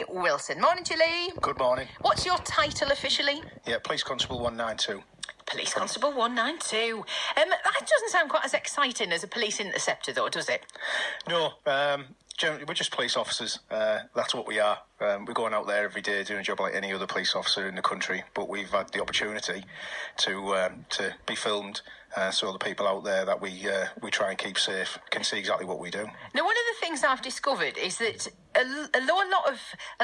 Wilson. Morning, Julie. Good morning. What's your title officially? Yeah, Police Constable 192. Police Constable 192. That doesn't sound quite as exciting as a police interceptor, though, does it? No, generally, we're just police officers. That's what we are. We're going out there every day doing a job like any other police officer in the country, but we've had the opportunity to be filmed, so the people out there that we try and keep safe can see exactly what we do. Now, one of the things I've discovered is that a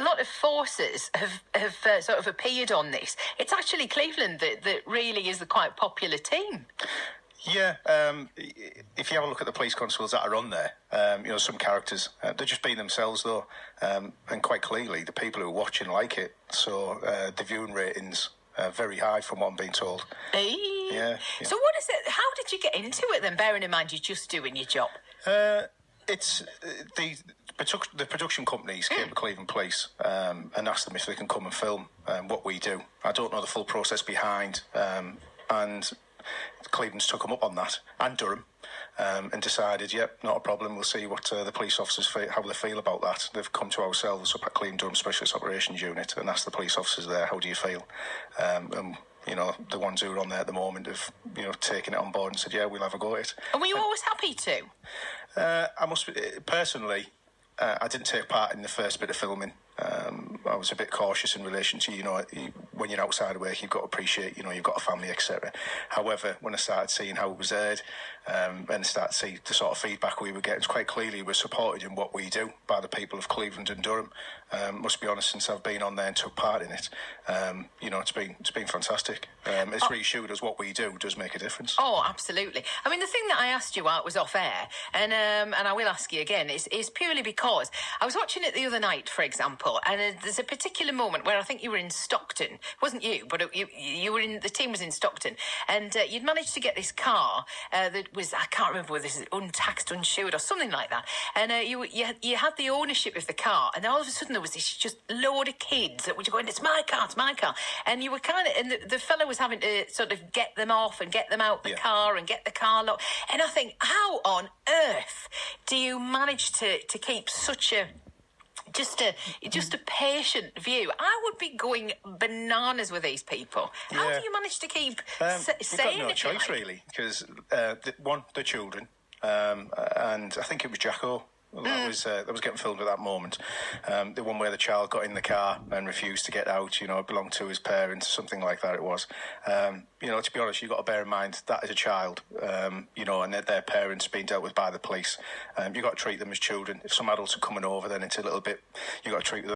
lot of forces have sort of appeared on this. It's actually Cleveland that really is the quite popular team. Yeah, if you have a look at the police constables that are on there, some characters, they're just being themselves though, and quite clearly the people who are watching like it, so the viewing ratings are very high from what I'm being told. Yeah. So what is it, how did you get into it then, bearing in mind you're just doing your job? It's the production companies came to Cleveland Police and asked them if they can come and film what we do. I don't know the full process behind, and Cleveland's took them up on that, and Durham, and decided, yep, not a problem, we'll see what the police officers how they feel about that. They've come to ourselves up at Cleveland Durham Specialist Operations Unit and asked the police officers there, how do you feel? And the ones who are on there at the moment have, taken it on board and said, yeah, we'll have a go at it. And were you always happy to? I must be, personally, I didn't take part in the first bit of filming. I was a bit cautious in relation to, when you're outside of work, you've got to appreciate, you've got a family, etc. However, when I started seeing how it was aired, and started to see the sort of feedback we were getting, quite clearly we're supported in what we do by the people of Cleveland and Durham. Must be honest, since I've been on there and took part in it, it's been fantastic. It's really showed us what we do does make a difference. Oh, absolutely. I mean, the thing that I asked you out was off air, and I will ask you again, is purely because I was watching it the other night, for example, and there's a particular moment where I think you were in Stockton. It wasn't you, but you were in, the team was in Stockton, and you'd managed to get this car that was, I can't remember whether this is untaxed, insured, or something like that, and you had the ownership of the car, and all of a sudden there was this just load of kids that were going, it's my car, and you were kind of, and the fellow was having to sort of get them off and get them out the car and get the car locked, and I think, how on earth do you manage to keep such a just a patient view? I would be going bananas with these people. How do you manage to keep saying no it? Choice, really, because the children, and I think it was Jacko that was getting filmed at that moment. The one where the child got in the car and refused to get out, it belonged to his parents, something like that it was. To be honest, you've got to bear in mind that is a child, and their parents being dealt with by the police. You've got to treat them as children. If some adults are coming over, then it's a little bit, you've got to treat them